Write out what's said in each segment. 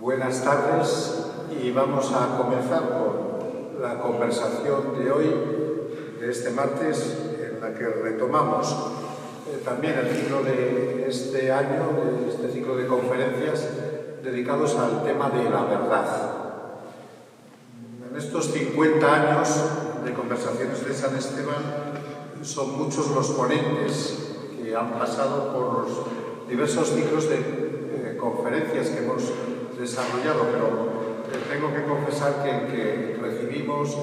Buenas tardes y vamos a comenzar con la conversación de hoy, de este martes, en la que retomamos también el ciclo de este año, de este ciclo de conferencias dedicados al tema de la verdad. En estos 50 años de conversaciones de San Esteban son muchos los ponentes que han pasado por los diversos ciclos de conferencias que hemos desarrollado, pero tengo que confesar que el que recibimos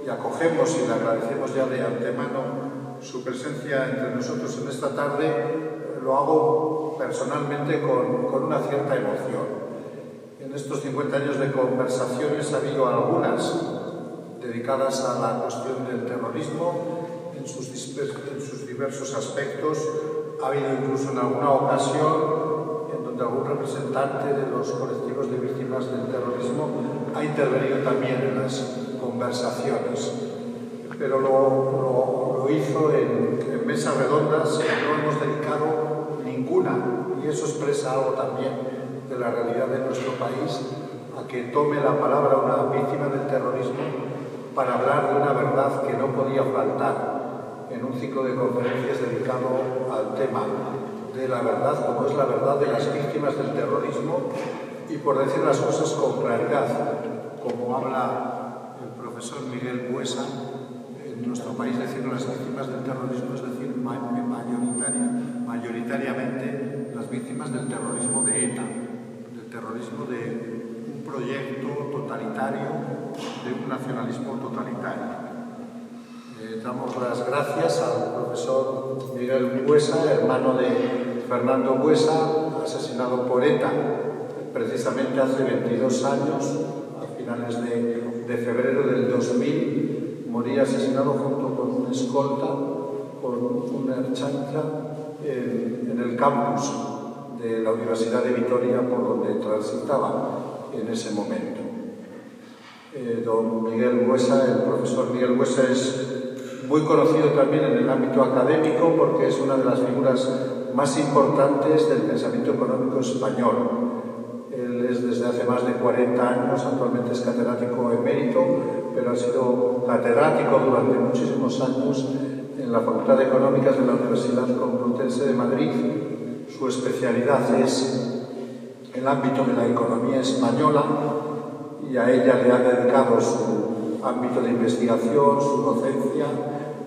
y acogemos y le agradecemos ya de antemano su presencia entre nosotros en esta tarde, lo hago personalmente con una cierta emoción. En estos 50 años de conversaciones ha habido algunas dedicadas a la cuestión del terrorismo en sus diversos aspectos. Ha habido incluso en alguna ocasión en donde algún representante de los colectivos de víctimas del terrorismo ha intervenido también en las conversaciones, pero lo hizo en mesas redondas que no hemos dedicado ninguna, y eso expresa algo también de la realidad de nuestro país, a que tome la palabra una víctima del terrorismo para hablar de una verdad que no podía faltar en un ciclo de conferencias dedicado al tema de la verdad, como es la verdad de las víctimas del terrorismo, y por decir las cosas con claridad, como habla el profesor Miguel Buesa, en nuestro país decir las víctimas del terrorismo es decir mayoritariamente las víctimas del terrorismo de ETA, del terrorismo de un proyecto totalitario, de un nacionalismo totalitario. Damos las gracias al profesor Miguel Buesa, hermano de Fernando Buesa, asesinado por ETA precisamente hace 22 años, a finales de febrero del 2000, moría asesinado junto con un escolta, con una ertzaintza, en el campus de la Universidad de Vitoria, por donde transitaba en ese momento. Don Miguel Buesa, el profesor Miguel Buesa, es muy conocido también en el ámbito académico porque es una de las figuras más importantes del pensamiento económico español. Él es desde hace más de 40 años, actualmente es catedrático emérito, pero ha sido catedrático durante muchísimos años en la Facultad de Económicas de la Universidad Complutense de Madrid. Su especialidad es el ámbito de la economía española y a ella le ha dedicado su ámbito de investigación, su docencia,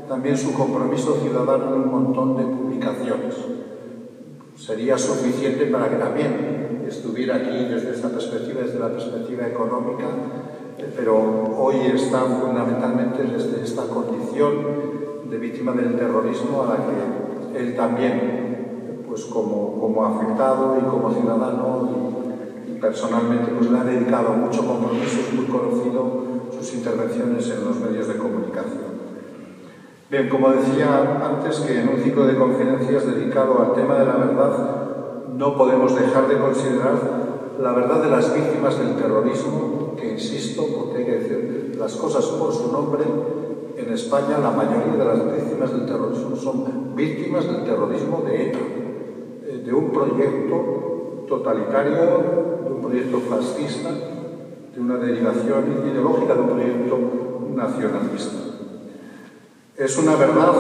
también su compromiso ciudadano en un montón de publicaciones. Sería suficiente para que también estuviera aquí desde esta perspectiva, desde la perspectiva económica, pero hoy está fundamentalmente desde esta condición de víctima del terrorismo a la que él también, pues como afectado y como ciudadano y personalmente, pues le ha dedicado mucho compromiso, es muy conocido sus intervenciones en los medios de comunicación. Bien, como decía antes, que en un ciclo de conferencias dedicado al tema de la verdad no podemos dejar de considerar la verdad de las víctimas del terrorismo, que insisto, porque hay que decir las cosas por su nombre. En España la mayoría de las víctimas del terrorismo son víctimas del terrorismo de ETA, de un proyecto totalitario, de un proyecto fascista, de una derivación ideológica de un proyecto nacionalista. Es una verdad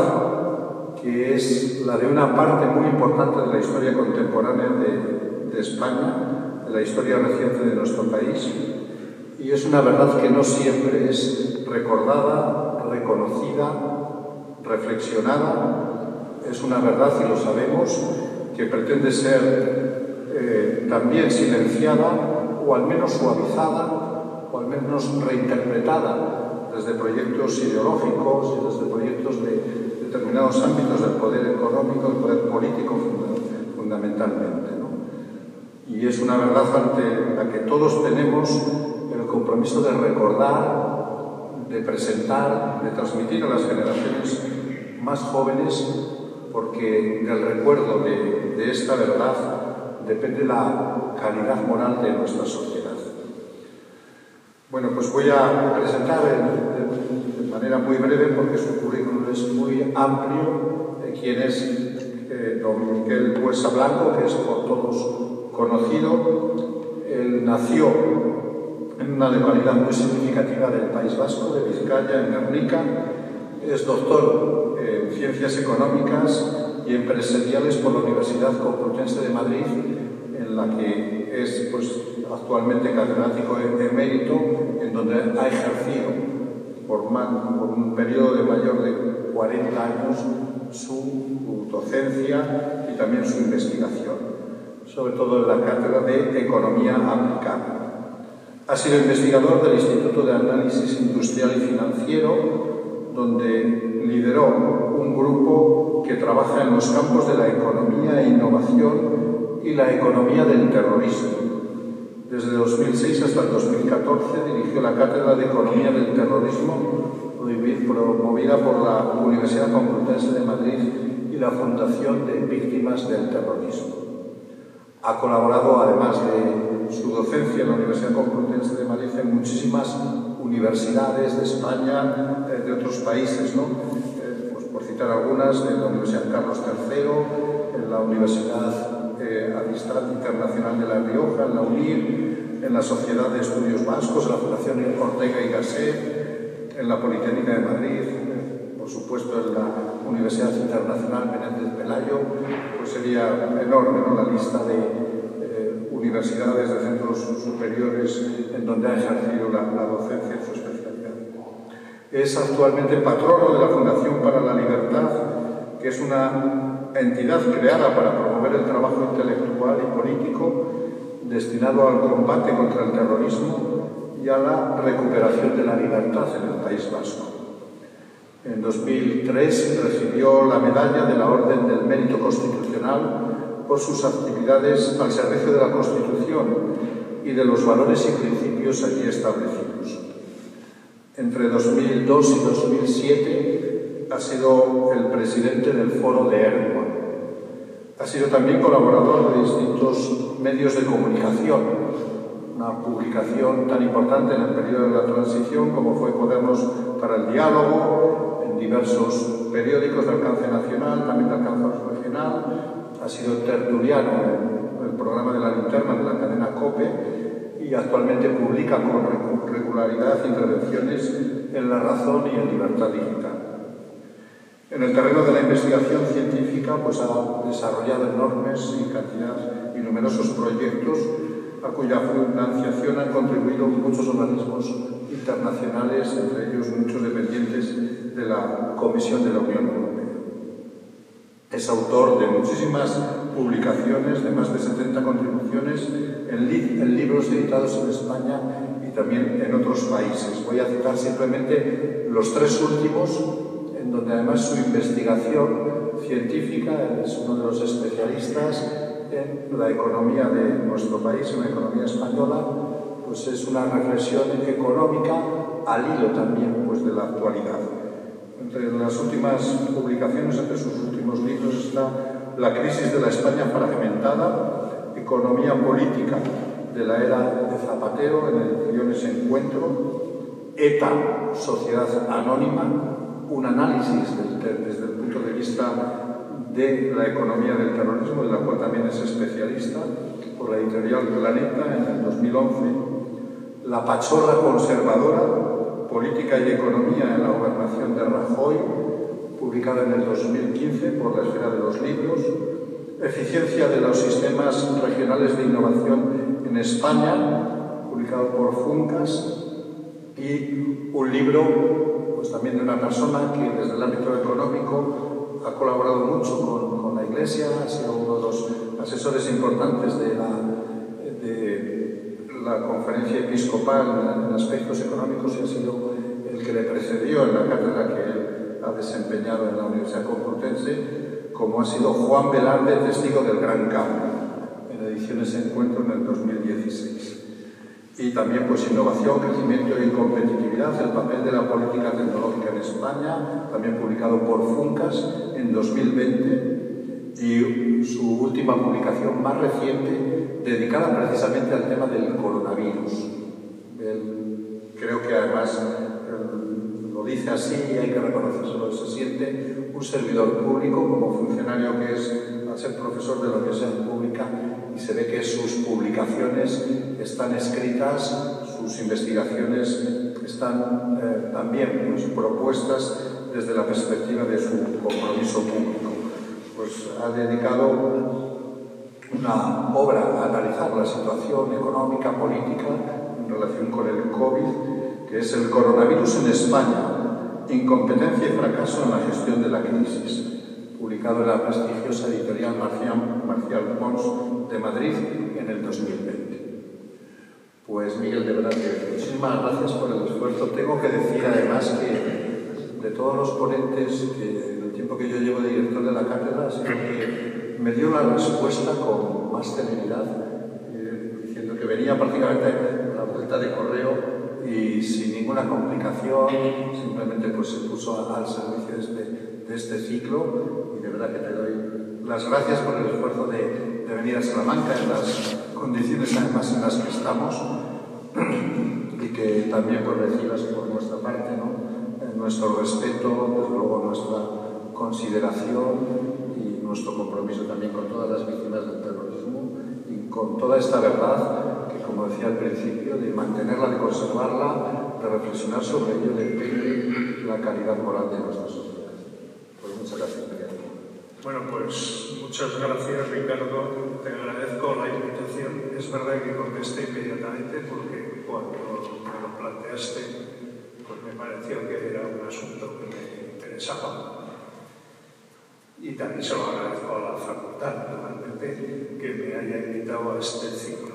que es la de una parte muy importante de la historia contemporánea de España, de la historia reciente de nuestro país, y es una verdad que no siempre es recordada, reconocida, reflexionada. Es una verdad, y lo sabemos, que pretende ser también silenciada o al menos suavizada o al menos reinterpretada desde proyectos ideológicos y desde proyectos de determinados ámbitos del poder económico, del poder político fundamentalmente, ¿no? Y es una verdad ante la que todos tenemos el compromiso de recordar, de presentar, de transmitir a las generaciones más jóvenes, porque del recuerdo de esta verdad depende la calidad moral de nuestra sociedad. Bueno, pues voy a presentar de manera muy breve, porque su currículum es muy amplio, quién es don Miguel Buesa Blanco, que es por todos conocido. Él nació en una localidad muy significativa del País Vasco, de Vizcaya, en Gernika. Es doctor en Ciencias Económicas y Empresariales por la Universidad Complutense de Madrid, en la que es actualmente catedrático emérito, en donde ha ejercido por un periodo de mayor de 40 años su docencia y también su investigación, sobre todo en la cátedra de Economía Aplicada. Ha sido investigador del Instituto de Análisis Industrial y Financiero, donde lideró un grupo que trabaja en los campos de la economía e innovación y la economía del terrorismo. Desde 2006 hasta el 2014 dirigió la Cátedra de Economía del Terrorismo, promovida por la Universidad Complutense de Madrid y la Fundación de Víctimas del Terrorismo. Ha colaborado, además de su docencia en la Universidad Complutense de Madrid, en muchísimas universidades de España, de otros países, ¿no? Por citar algunas, de la Universidad Carlos III, en la Universidad Amistad Internacional de La Rioja, en la UNIR, en la Sociedad de Estudios Vascos, en la Fundación Ortega y Gasset, en la Politécnica de Madrid, por supuesto en la Universidad Internacional Menéndez Pelayo. Pues sería enorme, ¿no?, la lista de universidades, de centros superiores en donde ha ejercido la docencia en su especialidad. Es actualmente patrono de la Fundación para la Libertad, que es una entidad creada para promover el trabajo intelectual y político destinado al combate contra el terrorismo y a la recuperación de la libertad en el País Vasco. En 2003 recibió la medalla de la Orden del Mérito Constitucional por sus actividades al servicio de la Constitución y de los valores y principios allí establecidos. Entre 2002 y 2007 ha sido el presidente del Foro de Ermua. Ha sido también colaborador de distintos medios de comunicación, una publicación tan importante en el periodo de la transición como fue Cuadernos para el Diálogo, en diversos periódicos de alcance nacional, también de alcance regional. Ha sido tertuliano en el programa de La Linterna de la cadena COPE y actualmente publica con regularidad intervenciones en La Razón y en Libertad Digital. En el terreno de la investigación científica, pues ha desarrollado enormes y numerosos proyectos a cuya financiación han contribuido muchos organismos internacionales, entre ellos muchos dependientes de la Comisión de la Unión Europea. Es autor de muchísimas publicaciones, de más de 70 contribuciones en libros editados en España y también en otros países. Voy a citar simplemente los tres últimos, en donde además su investigación científica, es uno de los especialistas en la economía de nuestro país, en la economía española, pues es una reflexión económica al hilo también pues, de la actualidad. Entre las últimas publicaciones, entre sus últimos libros, está La crisis de la España fragmentada, Economía política de la era de Zapatero, en ediciones Encuentro, ETA, Sociedad Anónima, un análisis desde el punto de vista de la economía del terrorismo, de la cual también es especialista, por la editorial Planeta en el 2011, La pachorra conservadora, política y economía en la gobernación de Rajoy, publicada en el 2015 por la Esfera de los Libros, Eficiencia de los sistemas regionales de innovación en España, publicado por Funcas, y un libro pues también de una persona que desde el ámbito económico ha colaborado mucho con la Iglesia, ha sido uno de los asesores importantes de la conferencia episcopal en aspectos económicos y ha sido el que le precedió en la cátedra que él ha desempeñado en la Universidad Complutense, como ha sido Juan Velarde, testigo del Gran Cambio, en ediciones Encuentro en el 2016. Y también pues innovación, crecimiento y competitividad, el papel de la política tecnológica en España, también publicado por Funcas en 2020, y su última publicación más reciente dedicada precisamente al tema del coronavirus. Creo que además lo dice así y hay que reconocerlo, se siente un servidor público como funcionario que es, al ser profesor de la Universidad Pública, y se ve que sus publicaciones están escritas, sus investigaciones están también pues, propuestas desde la perspectiva de su compromiso público. Pues ha dedicado una obra a analizar la situación económica, política en relación con el COVID, que es el coronavirus en España, incompetencia y fracaso en la gestión de la crisis, publicado en la prestigiosa editorial Marcial Pons de Madrid en el 2020. Pues Miguel, de verdad, muchísimas gracias por el esfuerzo. Tengo que decir además que de todos los ponentes, que en el tiempo que yo llevo de director de la cátedra, sino que me dio la respuesta con más celeridad, diciendo que venía prácticamente a la vuelta de correo y sin ninguna complicación, simplemente pues se puso al servicio de este ciclo, y de verdad que te doy las gracias por el esfuerzo de venir a Salamanca en las condiciones además en las que estamos, y que también pues recibas por nuestra parte, ¿no?, nuestro respeto, desde luego nuestra consideración y nuestro compromiso también con todas las víctimas del terrorismo y con toda esta verdad que, como decía al principio, de mantenerla, de conservarla, de reflexionar sobre ello, depende la calidad moral de nuestra sociedad. Pues muchas gracias, Miguel. Bueno, pues muchas gracias, Ricardo. Te agradezco la invitación. Es verdad que contesté inmediatamente porque cuando me lo planteaste, pues me pareció que era un asunto que me interesaba. Y también se lo agradezco a la facultad, naturalmente, que me haya invitado a este ciclo.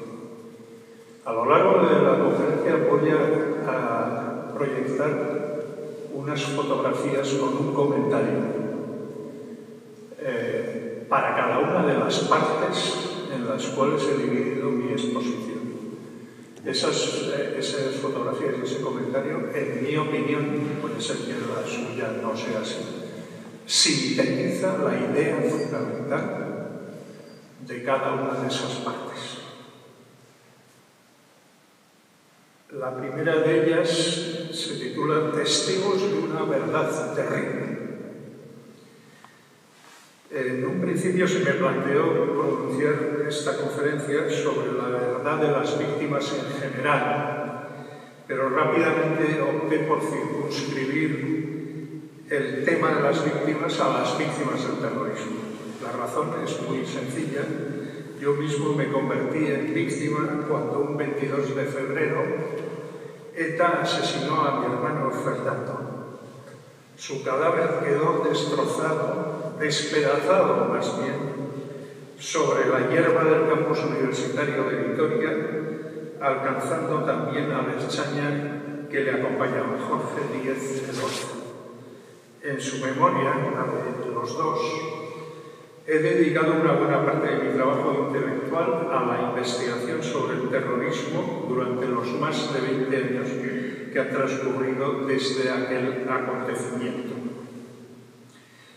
A lo largo de la conferencia voy a proyectar unas fotografías con un comentario para cada una de las partes en las cuales he dividido mi exposición. Esas fotografías y ese comentario, en mi opinión, puede ser que la suya no sea así, sintetiza la idea fundamental de cada una de esas partes. La primera de ellas se titula Testigos de una verdad terrible. En un principio se me planteó pronunciar esta conferencia sobre la verdad de las víctimas en general, pero rápidamente opté por circunscribir el tema de las víctimas a las víctimas del terrorismo. La razón es muy sencilla. Yo mismo me convertí en víctima cuando un 22 de febrero ETA asesinó a mi hermano Fernando. Su cadáver quedó destrozado, despedazado más bien, sobre la hierba del campus universitario de Vitoria, alcanzando también a la extraña que le acompañaba, Jorge Díez Elorza. En su memoria, la de los dos, he dedicado una buena parte de mi trabajo intelectual a la investigación sobre el terrorismo durante los más de 20 años que han transcurrido desde aquel acontecimiento.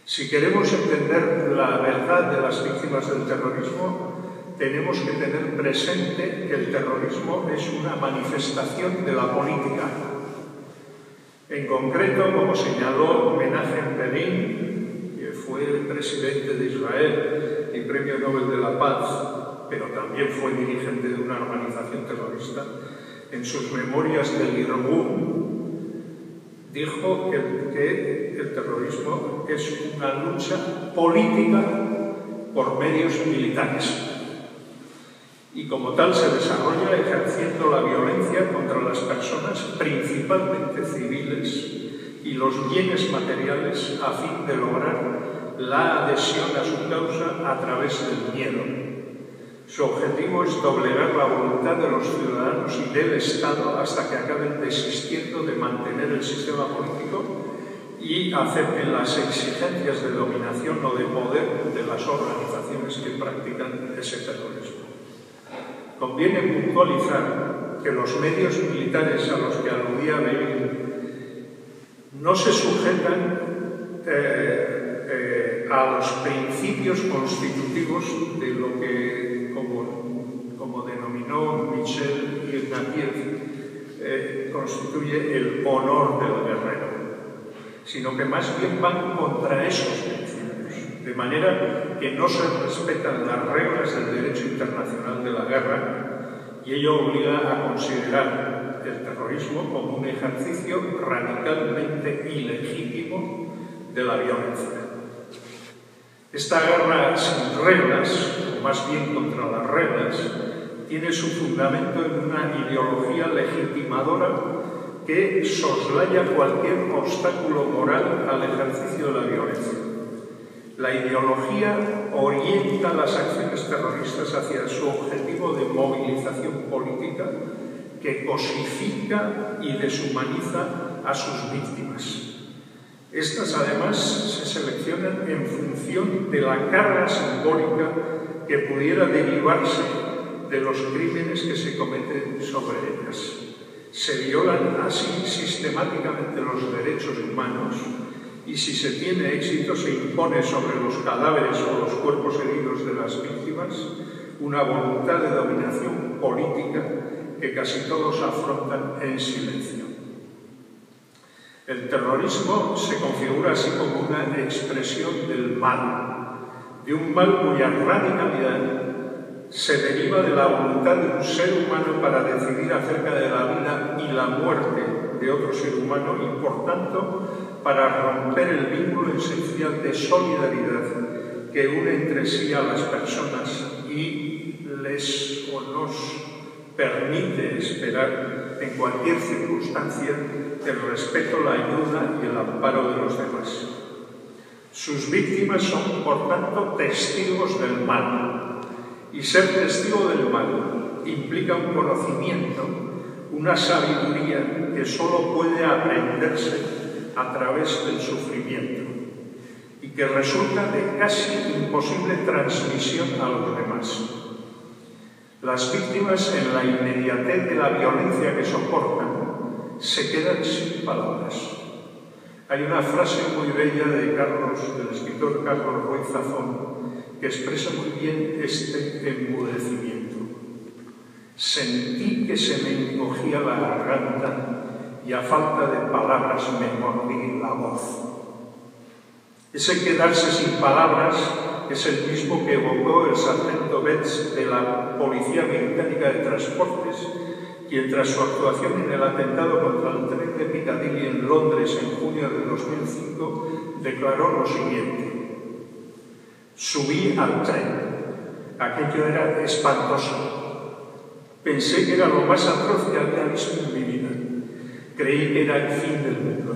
Si queremos entender la verdad de las víctimas del terrorismo, tenemos que tener presente que el terrorismo es una manifestación de la política. En concreto, como señaló Menachem Begin, que fue el presidente de Israel y Premio Nobel de la Paz, pero también fue dirigente de una organización terrorista, en sus memorias del Irgun, dijo que el terrorismo es una lucha política por medios militares y como tal se desarrolla ejerciendo la violencia contra las personas, principalmente civiles, y los bienes materiales a fin de lograr la adhesión a su causa a través del miedo. Su objetivo es doblegar la voluntad de los ciudadanos y del Estado hasta que acaben desistiendo de mantener el sistema político y acepten las exigencias de dominación o de poder de las organizaciones que practican ese terrorismo. Conviene puntualizar que los medios militares a los que aludía Begin no se sujetan a los principios constitutivos de lo que, como denominó Michel Ignatieff, constituye el honor del guerrero, sino que más bien van contra esos principios. de manera que no se respetan las reglas del derecho internacional de la guerra, y ello obliga a considerar el terrorismo como un ejercicio radicalmente ilegítimo de la violencia. Esta guerra sin reglas, o más bien contra las reglas, tiene su fundamento en una ideología legitimadora que soslaya cualquier obstáculo moral al ejercicio de la violencia. La ideología orienta las acciones terroristas hacia su objetivo de movilización política que cosifica y deshumaniza a sus víctimas. Estas, además, se seleccionan en función de la carga simbólica que pudiera derivarse de los crímenes que se cometen sobre ellas. Se violan así sistemáticamente los derechos humanos y, si se tiene éxito, se impone sobre los cadáveres o los cuerpos heridos de las víctimas una voluntad de dominación política que casi todos afrontan en silencio. El terrorismo se configura así como una expresión del mal, de un mal cuya radicalidad se deriva de la voluntad de un ser humano para decidir acerca de la vida y la muerte de otro ser humano y, por tanto, para romper el vínculo esencial de solidaridad que une entre sí a las personas y les o nos permite esperar en cualquier circunstancia el respeto, la ayuda y el amparo de los demás. Sus víctimas son, por tanto, testigos del mal, y ser testigo del mal implica un conocimiento, una sabiduría que solo puede aprenderse a través del sufrimiento y que resulta de casi imposible transmisión a los demás. Las víctimas, en la inmediatez de la violencia que soportan, se quedan sin palabras. Hay una frase muy bella del escritor Carlos Ruiz Zafón que expresa muy bien este enmudecimiento. Sentí que se me encogía la garganta y a falta de palabras me mordí la voz. Ese quedarse sin palabras es el mismo que evocó el sargento Betts de la Policía Británica de Transportes, quien, tras su actuación en el atentado contra el tren de Piccadilly en Londres en junio de 2005, declaró lo siguiente: subí al tren. Aquello era espantoso. Pensé que era lo más atroz que había visto en mi vida. Creí que era el fin del mundo.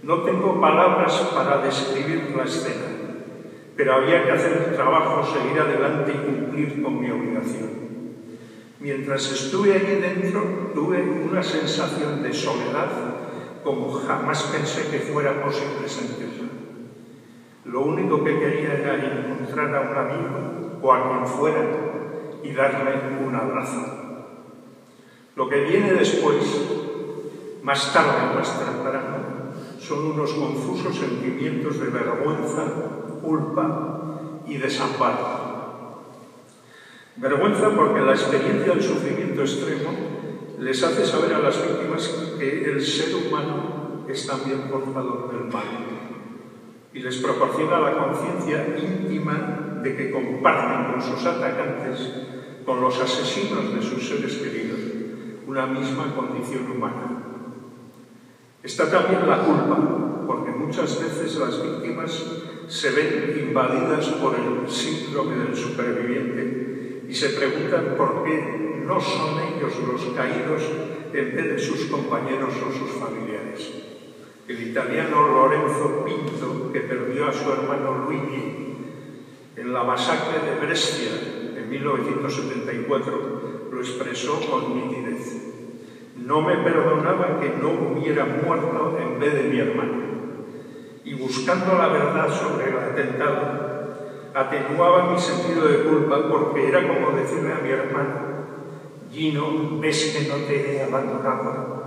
No tengo palabras para describir la escena, pero había que hacer el trabajo, seguir adelante y cumplir con mi obligación. Mientras estuve allí dentro, tuve una sensación de soledad como jamás pensé que fuera posible sentirla. Lo único que quería era encontrar a un amigo o a quien fuera y darle un abrazo. Lo que viene después, más tarde, más temprano, son unos confusos sentimientos de vergüenza, culpa y desamparo. Vergüenza porque la experiencia del sufrimiento extremo les hace saber a las víctimas que el ser humano es también portador del mal y les proporciona la conciencia íntima de que comparten con sus atacantes, con los asesinos de sus seres queridos, una misma condición humana. Está también la culpa, porque muchas veces las víctimas se ven invadidas por el síndrome del superviviente y se preguntan por qué no son ellos los caídos en vez de sus compañeros o sus familiares. El italiano Lorenzo Pinto, que perdió a su hermano Luigi en la masacre de Brescia en 1974, lo expresó con nitidez. No me perdonaba que no hubiera muerto en vez de mi hermano. Y buscando la verdad sobre el atentado, atenuaba mi sentido de culpa porque era como decirle a mi hermano: Gino, ves que no te he abandonado.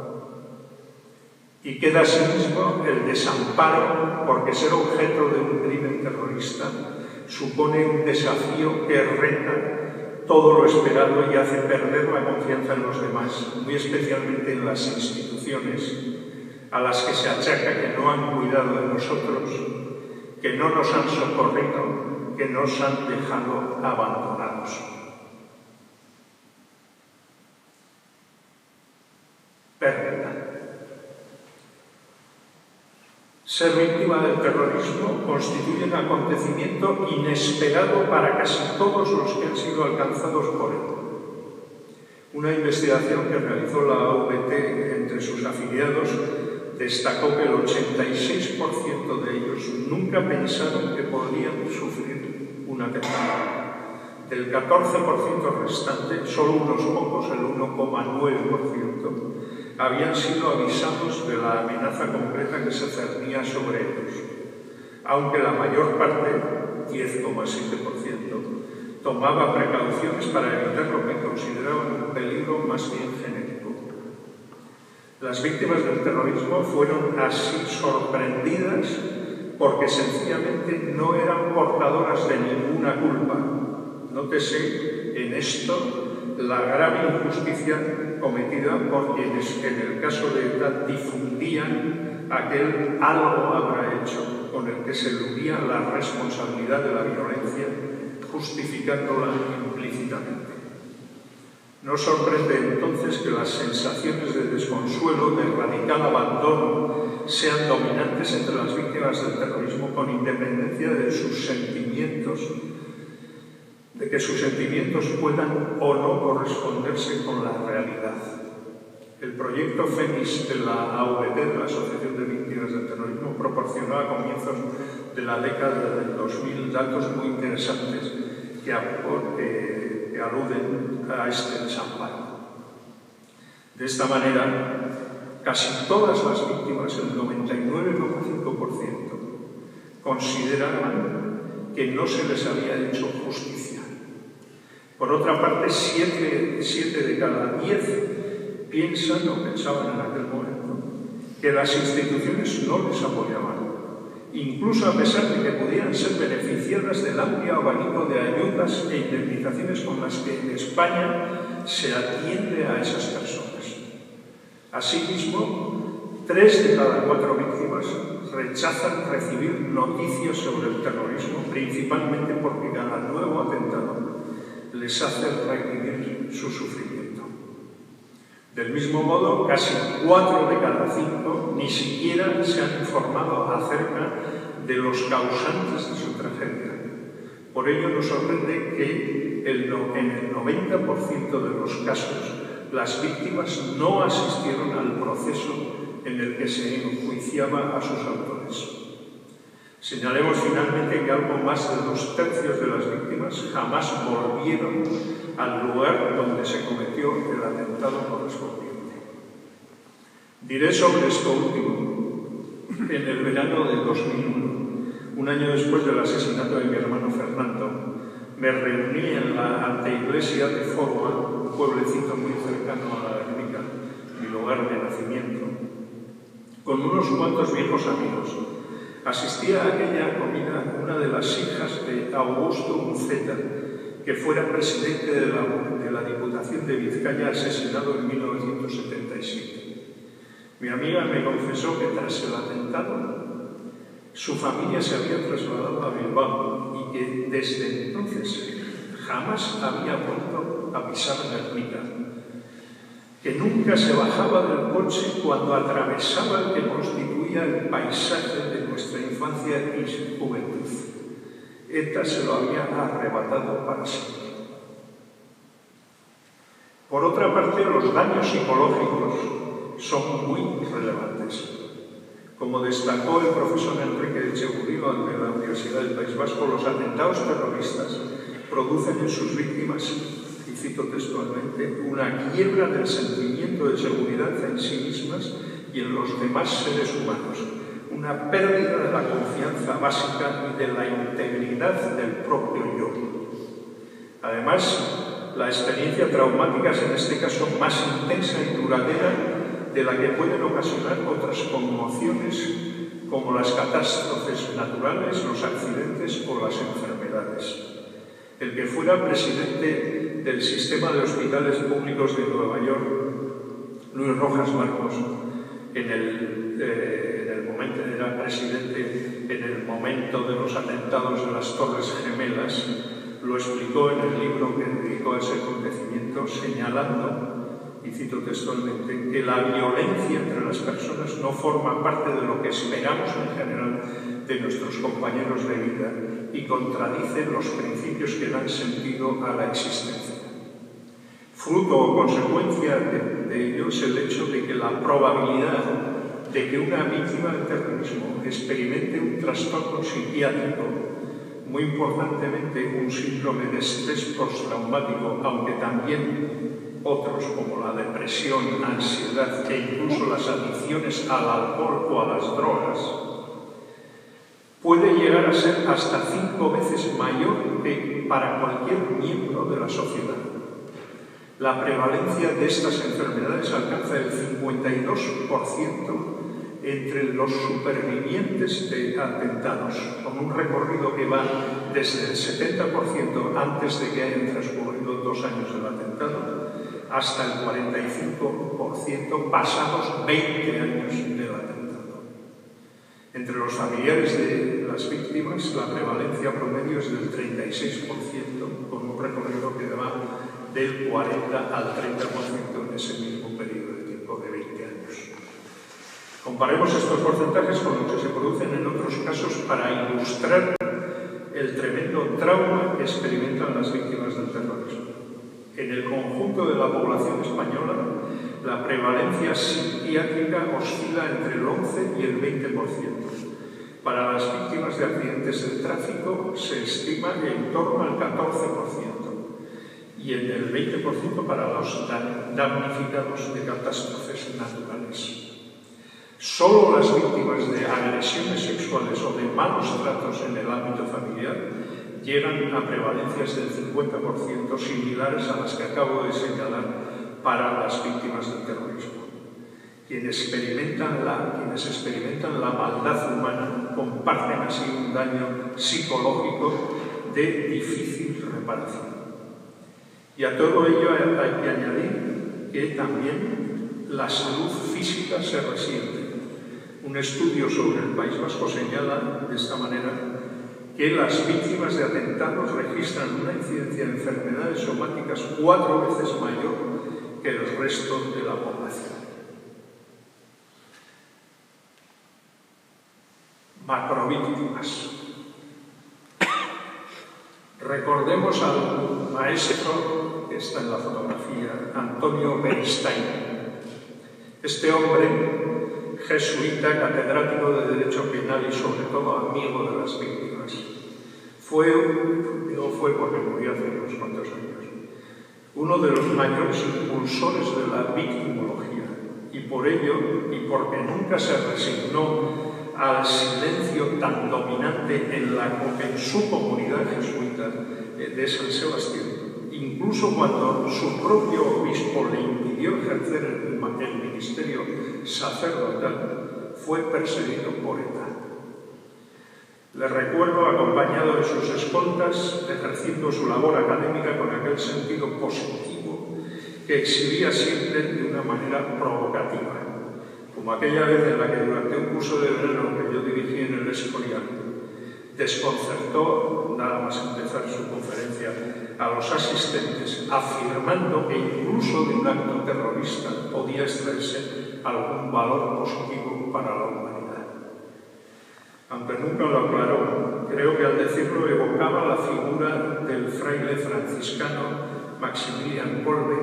Y queda asimismo el desamparo porque ser objeto de un crimen terrorista supone un desafío que reta todo lo esperado y hace perder la confianza en los demás, muy especialmente en las instituciones, a las que se achaca que no han cuidado de nosotros que no nos han socorrido, que nos han dejado abandonados. Pérdida. Ser víctima del terrorismo constituye un acontecimiento inesperado para casi todos los que han sido alcanzados por él. Una investigación que realizó la AVT entre sus afiliados destacó que el 86% de ellos nunca pensaron que podrían sufrir un atentado. Del 14% restante, solo unos pocos, el 1,9%, habían sido avisados de la amenaza concreta que se cernía sobre ellos, aunque la mayor parte, 10,7%, tomaba precauciones para evitar lo que consideraban un peligro más bien genérico. Las víctimas del terrorismo fueron así sorprendidas porque sencillamente no eran portadoras de ninguna culpa. Nótese en esto la grave injusticia cometida por quienes, en el caso de ETA, difundían aquel algo habrá hecho con el que se eludía la responsabilidad de la violencia, justificándola implícitamente. No sorprende entonces que las sensaciones de desconsuelo, de radical abandono, sean dominantes entre las víctimas del terrorismo con independencia de sus sentimientos, de que sus sentimientos puedan o no corresponderse con la realidad. El proyecto FEMIS de la AVT, de la Asociación de Víctimas del Terrorismo, proporcionó a comienzos de la década del 2000 datos muy interesantes que aluden a este desamparo. De esta manera, casi todas las víctimas, el 99,5%, consideraban que no se les había hecho justicia. Por otra parte, 7 de cada 10 piensan o pensaban en aquel momento que las instituciones no les apoyaban, incluso a pesar de que pudieran ser beneficiadas del amplio abanico de ayudas e indemnizaciones con las que en España se atiende a esas personas. Asimismo, 3 de cada 4 víctimas rechazan recibir noticias sobre el terrorismo, principalmente porque cada nuevo atentado les hace revivir su sufrimiento. Del mismo modo, casi 4 de cada 5 ni siquiera se han informado acerca de los causantes de su tragedia. Por ello nos sorprende que en el 90% de los casos las víctimas no asistieron al proceso en el que se enjuiciaba a sus autores. Señalemos finalmente que algo más de 2/3 de las víctimas jamás volvieron al lugar donde se cometió el atentado correspondiente. Diré sobre esto último. En el verano de 2001, un año después del asesinato de mi hermano Fernando, me reuní en la anteiglesia de Forma, un pueblecito muy cercano a la Guernica, mi lugar de nacimiento, con unos cuantos viejos amigos. Asistía a aquella comida una de las hijas de Augusto Unceta, que fuera presidente de la Diputación de Vizcaya, asesinado en 1977. Mi amiga me confesó que tras el atentado su familia se había trasladado a Bilbao y que desde entonces jamás había vuelto a pisar Guernica, que nunca se bajaba del coche cuando atravesaba el que constituía el paisaje de nuestra infancia y juventud. ETA se lo había arrebatado para siempre. Por otra parte, los daños psicológicos son muy relevantes. Como destacó el profesor Enrique Echegurío de la Universidad del País Vasco, los atentados terroristas producen en sus víctimas, y cito textualmente, una quiebra del sentimiento de seguridad en sí mismas y en los demás seres humanos, una pérdida de la confianza básica y de la integridad del propio yo. Además, la experiencia traumática es en este caso más intensa y duradera de la que pueden ocasionar otras conmociones como las catástrofes naturales, los accidentes o las enfermedades. El que fuera presidente del sistema de hospitales públicos de Nueva York, Luis Rojas Marcos, en el momento era presidente, en el momento de los atentados de las Torres Gemelas, lo explicó en el libro que dedicó a ese acontecimiento, señalando, y cito textualmente, que la violencia entre las personas no forma parte de lo que esperamos en general de nuestros compañeros de vida y contradice los principios que dan sentido a la existencia. Fruto o consecuencia de ello es el hecho de que la probabilidad de que una víctima del terrorismo experimente un trastorno psiquiátrico, muy importantemente un síndrome de estrés postraumático, aunque también otros como la depresión, ansiedad e incluso las adicciones al alcohol o a las drogas, puede llegar a ser hasta 5 veces mayor que para cualquier miembro de la sociedad. La prevalencia de estas enfermedades alcanza el 52% entre los supervivientes de atentados, con un recorrido que va desde el 70% antes de que hayan transcurrido 2 años del atentado hasta el 45% pasados 20 años del atentado. Entre los familiares de las víctimas, la prevalencia promedio es del 36%, con un recorrido que va del 40 al 30% en ese mismo periodo de tiempo de 20 años. Comparemos estos porcentajes con los que se producen en otros casos para ilustrar el tremendo trauma que experimentan las víctimas del terrorismo. En el conjunto de la población española, la prevalencia psiquiátrica oscila entre el 11 y el 20%. Para las víctimas de accidentes de tráfico se estima en torno al 14%. Y en el 20% para los damnificados de catástrofes naturales. Solo las víctimas de agresiones sexuales o de malos tratos en el ámbito familiar llegan a prevalencias del 50%, similares a las que acabo de señalar para las víctimas del terrorismo. Quienes experimentan la maldad humana comparten así un daño psicológico de difícil reparación. Y a todo ello hay que añadir que también la salud física se resiente. Un estudio sobre el País Vasco señala de esta manera que las víctimas de atentados registran una incidencia de enfermedades somáticas 4 veces mayor que el resto de la población. Macrovíctimas. Recordemos al maestro que está en la fotografía, Antonio Beristain. Este hombre, jesuita, catedrático de Derecho Penal y sobre todo amigo de las víctimas, no fue porque murió hace unos cuantos años, uno de los mayores impulsores de la victimología, y por ello, y porque nunca se resignó al silencio tan dominante en su comunidad jesuita de San Sebastián, incluso cuando su propio obispo le impidió ejercer el ministerio sacerdotal, fue perseguido por ETA. Le recuerdo acompañado de sus escoltas, ejerciendo su labor académica con aquel sentido positivo que exhibía siempre de una manera provocativa, como aquella vez en la que durante un curso de verano que yo dirigí en el Escorial, desconcertó, nada más empezar su conferencia, a los asistentes, afirmando que incluso de un acto terrorista podía extraerse algún valor positivo para la humanidad. Aunque nunca lo aclaró, creo que al decirlo evocaba la figura del fraile franciscano Maximilian Kolbe,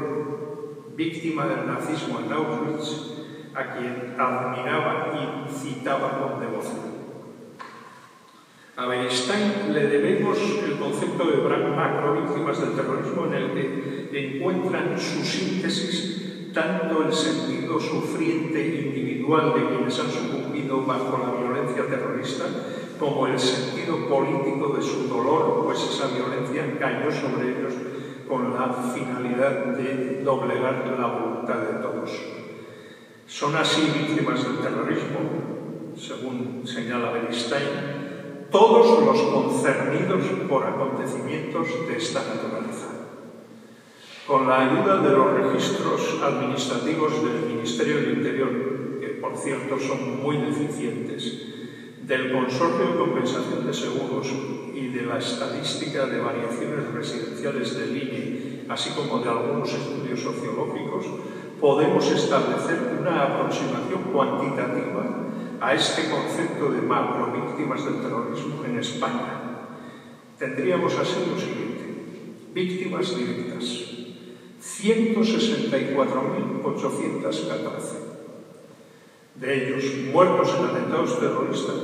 víctima del nazismo en Auschwitz, a quien admiraba y citaba con devoción. A Beristain le debemos el concepto de macrovíctimas del terrorismo, en el que encuentran su síntesis tanto el sentido sufriente individual de quienes han sucumbido bajo la violencia terrorista, como el sentido político de su dolor, pues esa violencia cayó sobre ellos con la finalidad de doblegar la voluntad de todos. Son así víctimas del terrorismo, según señala Beristain, todos los concernidos por acontecimientos de esta naturaleza. Con la ayuda de los registros administrativos del Ministerio del Interior, que por cierto son muy deficientes, del Consorcio de Compensación de Seguros y de la estadística de variaciones residenciales del INE, así como de algunos estudios sociológicos, podemos establecer una aproximación cuantitativa a este concepto de macrovíctimas del terrorismo en España. Tendríamos así lo siguiente: víctimas directas, 164.814. De ellos, muertos en atentados terroristas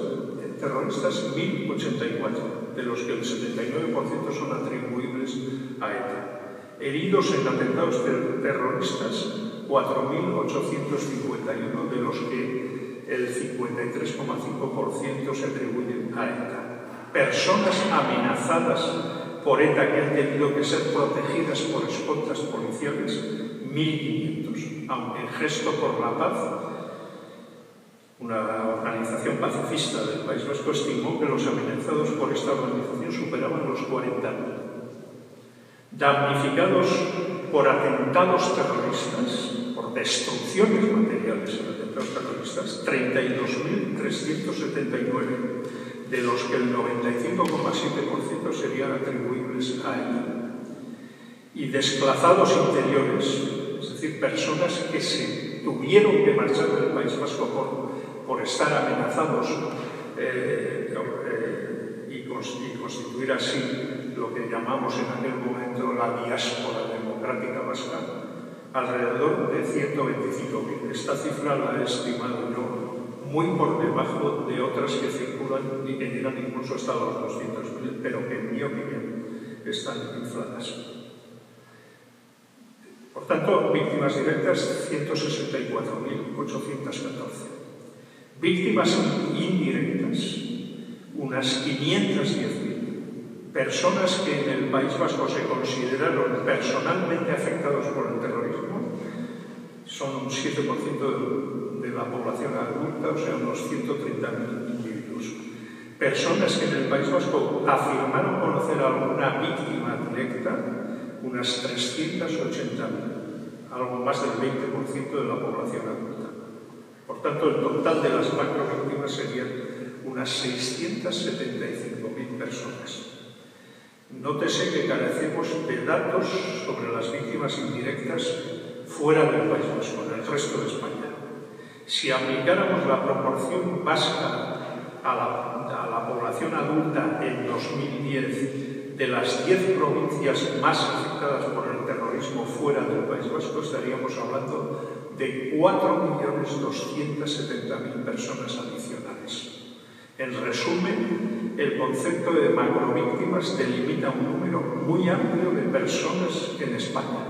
1.084, de los que el 79% son atribuibles a ETA. Heridos en atentados terroristas 4.851, de los que el 53,5% se atribuyen a ETA. Personas amenazadas por ETA que han tenido que ser protegidas por escoltas policiales, 1.500, aunque en Gesto por la Paz, una organización pacifista del País Vasco, estimó que los amenazados por esta organización superaban los 40.000. Damnificados por atentados terroristas, por destrucciones materiales en atentados terroristas, 32.379, de los que el 95,7% serían atribuibles a ETA. Y desplazados interiores, es decir, personas que se tuvieron que marchar del País Vasco por estar amenazados y constituir así lo que llamamos en aquel momento la diáspora democrática vasca, alrededor de 125.000. Esta cifra la he estimado yo muy por debajo de otras que circulan y que llegan incluso hasta los 200.000, pero que en mi opinión están infladas. Por tanto, víctimas directas 164.814. Víctimas indirectas, unas 510.000. Personas que en el País Vasco se consideraron personalmente afectados por el terrorismo, son un 7% de la población adulta, o sea, unos 130.000 individuos. Personas que en el País Vasco afirmaron conocer a alguna víctima directa, unas 380.000, algo más del 20% de la población adulta. Por tanto, el total de las macrovíctimas serían unas 675.000 personas. Nótese que carecemos de datos sobre las víctimas indirectas fuera del País Vasco, en el resto de España. Si aplicáramos la proporción vasca a la población adulta en 2010 de las 10 provincias más afectadas por el terrorismo fuera del País Vasco, estaríamos hablando de 4.270.000 personas adicionales. En resumen, el concepto de macrovíctimas delimita un número muy amplio de personas en España.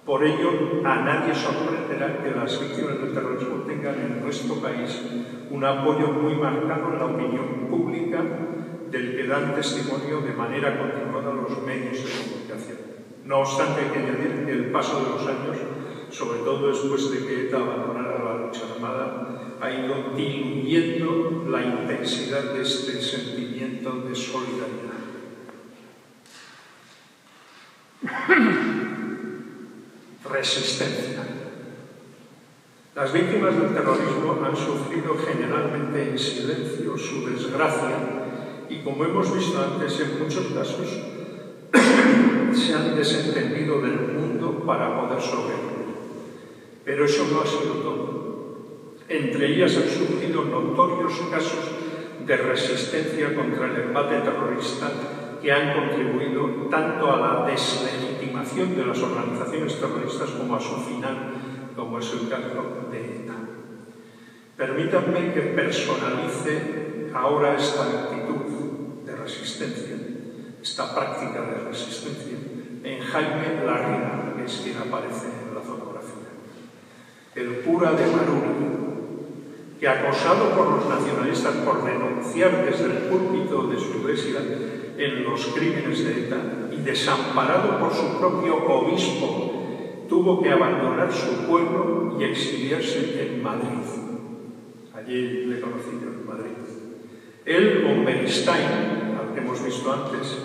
Por ello, a nadie sorprenderá que las víctimas del terrorismo tengan en nuestro país un apoyo muy marcado en la opinión pública, del que dan testimonio de manera continuada los medios de comunicación. No obstante, hay que añadir que el paso de los años, sobre todo después de que ETA abandonara la lucha armada, ha ido diluyendo la intensidad de este sentimiento de solidaridad. Resistencia. Las víctimas del terrorismo han sufrido generalmente en silencio su desgracia y, como hemos visto antes, en muchos casos se han desentendido del mundo para poder sobrevivir. Pero eso no ha sido todo. Entre ellas han surgido notorios casos de resistencia contra el embate terrorista que han contribuido tanto a la deslegitimación de las organizaciones terroristas como a su final, como es el caso de ETA. Permítanme que personalice ahora esta actitud de resistencia, esta práctica de resistencia, en Jaime Larrina, que es quien aparece en la fotografía. El cura de Maruri, que acosado por los nacionalistas por denunciar desde el púlpito de su iglesia en los crímenes de ETA y desamparado por su propio obispo, tuvo que abandonar su pueblo y exiliarse en Madrid. Allí le conocí yo, en Madrid. Él con Beristain, al que hemos visto antes,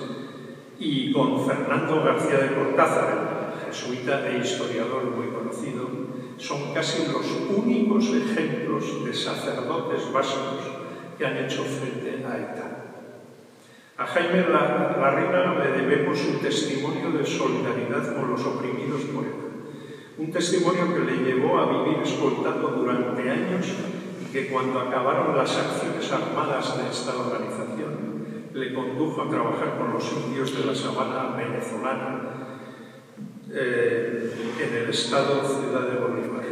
y con Fernando García de Cortázar, jesuita e historiador muy conocido, son casi los únicos ejemplos de sacerdotes vascos que han hecho frente a ETA. A Jaime Larrina le debemos un testimonio de solidaridad con los oprimidos por ETA. Un testimonio que le llevó a vivir escoltado durante años y que cuando acabaron las acciones armadas de esta organización le condujo a trabajar con los indios de la sabana venezolana en el estado Ciudad de Bolívar.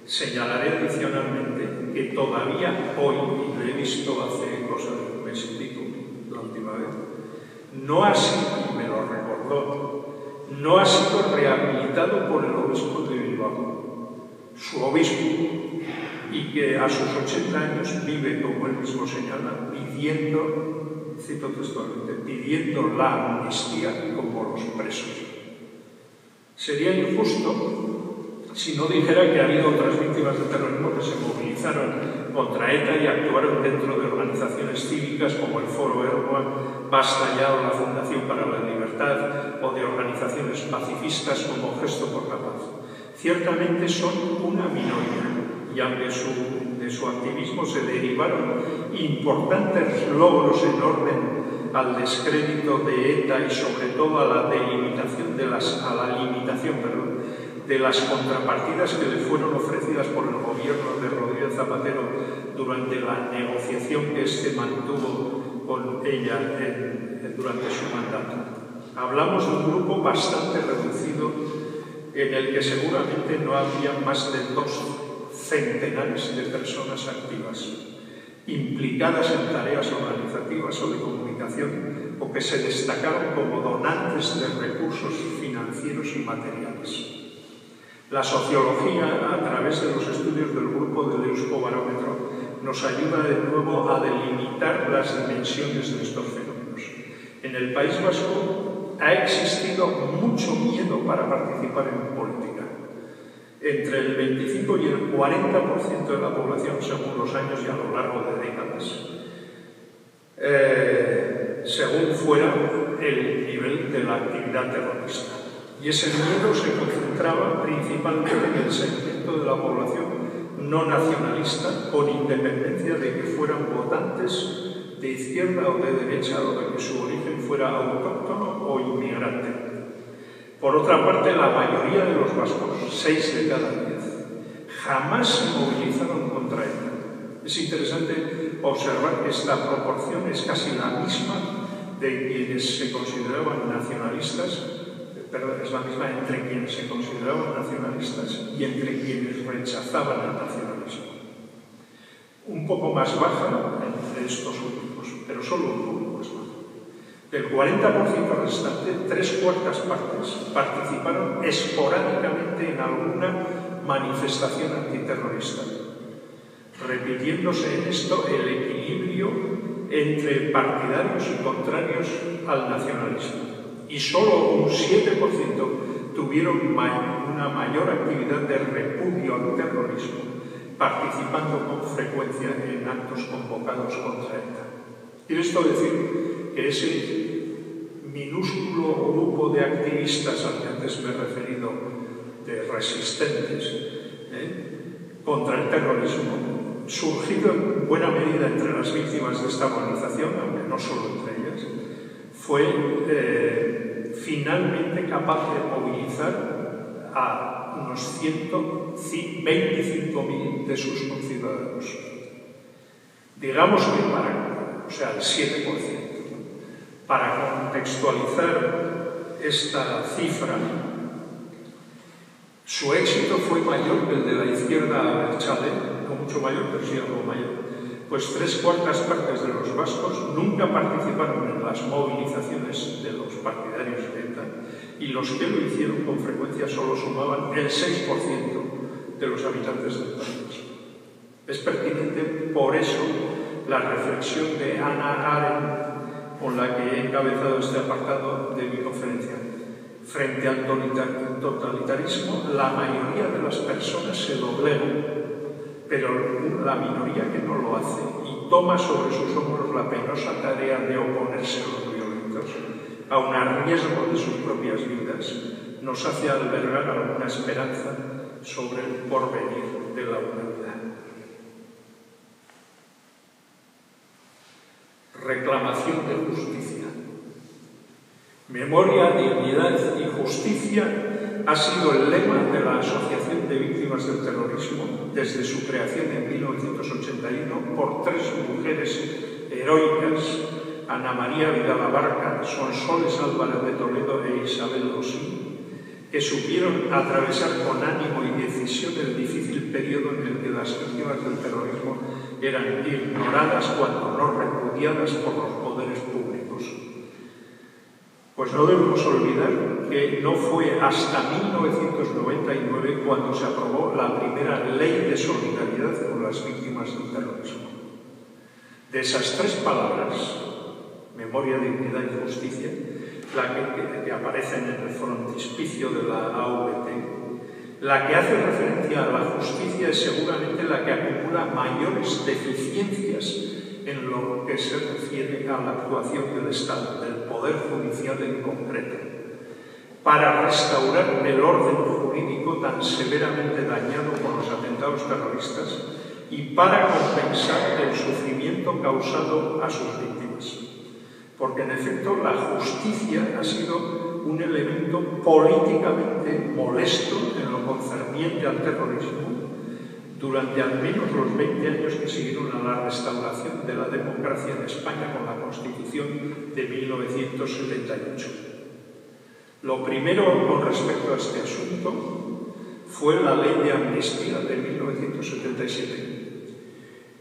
Señalaré adicionalmente que todavía hoy, y lo he visto hace cosa de un mes y pico, la última vez, no ha sido, y me lo recordó, no ha sido rehabilitado por el obispo de Bilbao, su obispo, y que a sus 80 años vive, como él mismo señala, pidiendo, cito textualmente, pidiendo la amnistía como los presos. Sería injusto si no dijera que ha habido otras víctimas de terrorismo que se movilizaron contra ETA y actuaron dentro de organizaciones cívicas como el Foro Erdogan, Basta Ya o la Fundación para la Libertad, o de organizaciones pacifistas como Gesto por la Paz. Ciertamente son una minoría, y aunque de su activismo se derivaron importantes logros en orden al descrédito de ETA y sobre todo a la limitación de las contrapartidas que le fueron ofrecidas por el gobierno de Rodríguez Zapatero durante la negociación que éste mantuvo con ella durante su mandato. Hablamos de un grupo bastante reducido en el que seguramente no había más de 2 centenares de personas activas, implicadas en tareas organizativas o de comunicación, o que se destacaron como donantes de recursos financieros y materiales. La sociología, a través de los estudios del grupo del Euskobarómetro, nos ayuda de nuevo a delimitar las dimensiones de estos fenómenos. En el País Vasco ha existido mucho miedo para participar en política. Entre el 25 y el 40% de la población, según los años y a lo largo de décadas, según fuera el nivel de la actividad terrorista. Y ese miedo se concentraba principalmente en el segmento de la población no nacionalista, con independencia de que fueran votantes de izquierda o de derecha, o de que su origen fuera autóctono o inmigrante. Por otra parte, la mayoría de los vascos, 6 de cada 10, jamás se movilizaron contra ETA. Es interesante observar que esta proporción es casi la misma de quienes se consideraban nacionalistas, es la misma entre quienes se consideraban nacionalistas y entre quienes rechazaban el nacionalismo. Un poco más baja entre estos últimos, pero solo un poco más baja. Del 40% restante, 3/4 partes participaron esporádicamente en alguna manifestación antiterrorista, repitiéndose en esto el equilibrio entre partidarios y contrarios al nacionalismo. Y solo un 7% tuvieron una mayor actividad de repudio al terrorismo, participando con frecuencia en actos convocados contra ETA. Quiere esto decir que ese minúsculo grupo de activistas al que antes me he referido, de resistentes contra el terrorismo, surgido en buena medida entre las víctimas de esta organización, aunque no solo entre ellas, fue finalmente capaz de movilizar a unos 125.000 de sus conciudadanos. Digamos que el 7%. Para contextualizar esta cifra, su éxito fue mayor que el de la izquierda abertzale, no mucho mayor, pero sí algo mayor, pues 3/4 partes de los vascos nunca participaron en las movilizaciones de los partidarios de ETA, y los que lo hicieron con frecuencia solo sumaban el 6% de los habitantes del país. Es pertinente, por eso, la reflexión de Hannah Arendt, con la que he encabezado este apartado de mi conferencia. Frente al totalitarismo, la mayoría de las personas se doblegan, pero la minoría que no lo hace y toma sobre sus hombros la penosa tarea de oponerse a los violentos, aun a riesgo de sus propias vidas, nos hace albergar alguna esperanza sobre el porvenir de la humanidad. reclamación de justicia. Memoria, dignidad y justicia ha sido el lema de la Asociación de Víctimas del Terrorismo desde su creación en 1981 por 3 mujeres heroicas, Ana María Vidal Abarca, Sonsoles Álvarez de Toledo e Isabel Losí, que supieron atravesar con ánimo y decisión el difícil periodo en el que las víctimas del terrorismo eran ignoradas cuando no repudiadas por los poderes públicos. Pues no debemos olvidar que no fue hasta 1999 cuando se aprobó la primera ley de solidaridad con las víctimas del terrorismo. De esas 3 palabras, memoria, dignidad y justicia, la que aparece en el frontispicio de la AVT, la que hace referencia a la justicia es seguramente la que acumula mayores deficiencias en lo que se refiere a la actuación del Estado, del Poder Judicial en concreto, para restaurar el orden jurídico tan severamente dañado por los atentados terroristas y para compensar el sufrimiento causado a sus víctimas. Porque, en efecto, la justicia ha sido un elemento políticamente molesto en lo concerniente al terrorismo durante al menos los 20 años que siguieron a la restauración de la democracia en España con la Constitución de 1978. Lo primero con respecto a este asunto fue la Ley de Amnistía de 1977,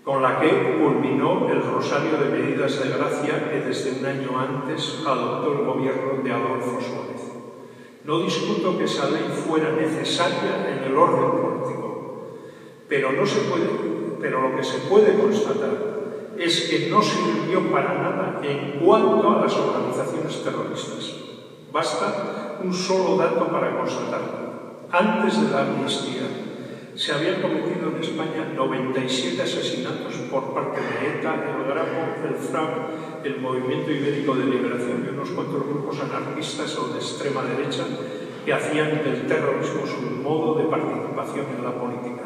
con la que culminó el rosario de medidas de gracia que desde un año antes adoptó el gobierno de Adolfo Suárez. No discuto que esa ley fuera necesaria en el orden político, pero lo que se puede constatar es que no sirvió para nada en cuanto a las organizaciones terroristas. Basta un solo dato para constatarlo. Antes de la amnistía, se habían cometido en España 97 asesinatos por parte de ETA, el Grapo, el FRAP, el Movimiento Ibérico de Liberación y unos cuantos grupos anarquistas o de extrema derecha que hacían del terrorismo su modo de participación en la política.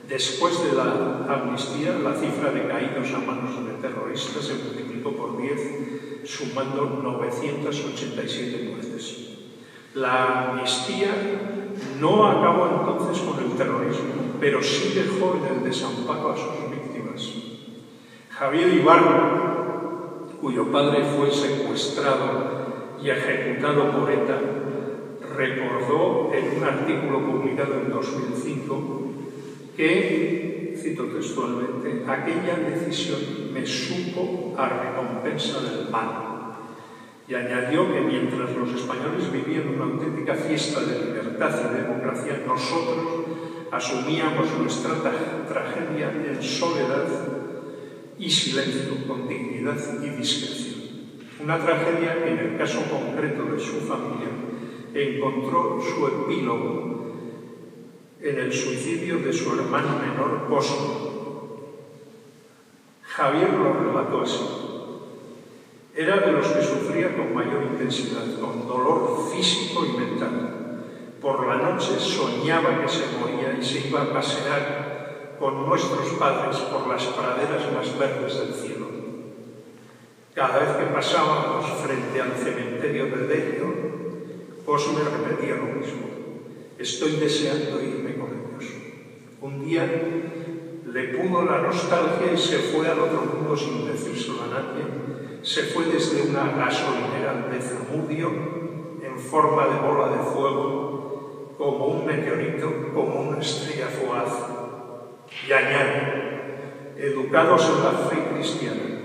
Después de la amnistía, la cifra de caídos a manos de terroristas se multiplicó por 10, sumando 987 muertes. La amnistía no acabó entonces con el terrorismo, pero sí dejó en el desamparo a sus víctimas. Javier Ibarra, cuyo padre fue secuestrado y ejecutado por ETA, recordó en un artículo publicado en 2005 que, cito textualmente, aquella decisión me supo a recompensa del mal. Y añadió que mientras los españoles vivían una auténtica fiesta de libertad y democracia, nosotros asumíamos nuestra tragedia en soledad y silencio, con dignidad y discreción. Una tragedia que en el caso concreto de su familia encontró su epílogo en el suicidio de su hermano menor, Cosmo. Javier lo relató así. Era de los que sufría con mayor intensidad, con dolor físico y mental. Por la noche soñaba que se moría y se iba a pasear con nuestros padres por las praderas más verdes del cielo. Cada vez que pasábamos frente al cementerio de Derio, Cosme repetía lo mismo. Estoy deseando irme con ellos. Un día le pudo la nostalgia y se fue al otro mundo sin decírselo a nadie. Se fue desde una gasolinera de Zamudio en forma de bola de fuego, como un meteorito, como una estrella fugaz. Y añade, educados en la fe cristiana,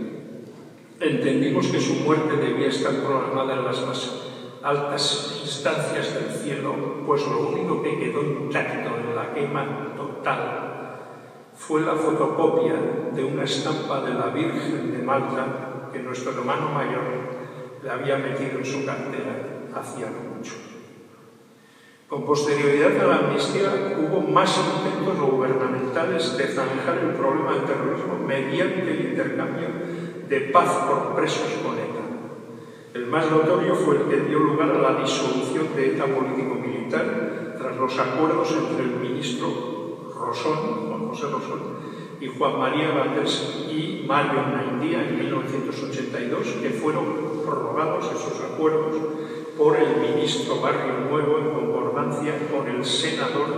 entendimos que su muerte debía estar programada en las más altas instancias del cielo, pues lo único que quedó intacto en la quema total fue la fotocopia de una estampa de la Virgen de Malta que nuestro hermano mayor le había metido en su cartera hacía mucho. Con posterioridad a la amnistía hubo más intentos gubernamentales de zanjar el problema del terrorismo mediante el intercambio de paz por presos con ETA. El más notorio fue el que dio lugar a la disolución de ETA político-militar tras los acuerdos entre el ministro Rosón, Juan José Rosón, y Juan María Valdés y Mario Naindía en 1982, que fueron prorrogados esos acuerdos por el ministro Barrio Nuevo en concordancia con el senador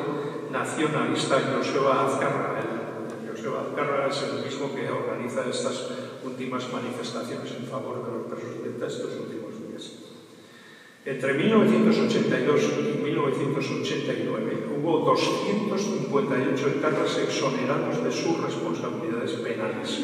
nacionalista Joseba Azcárraga. Joseba Azcárraga es el mismo que organiza estas últimas manifestaciones en favor de los presos de ETA estos últimos días. Entre 1982 y 1989 hubo 258 etarras exonerados de sus responsabilidades penales.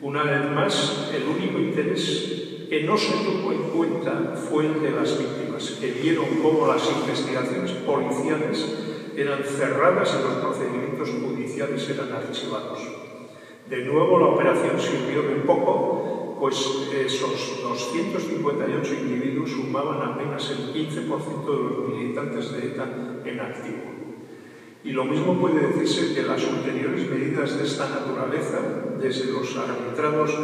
Una vez más, el único interés que no se tuvo en cuenta fue el de las víctimas, que vieron cómo las investigaciones policiales eran cerradas y los procedimientos judiciales eran archivados. De nuevo, la operación sirvió de poco, pues esos 258 individuos sumaban apenas el 15% de los militantes de ETA en activo. Y lo mismo puede decirse que las ulteriores medidas de esta naturaleza, desde los arbitrados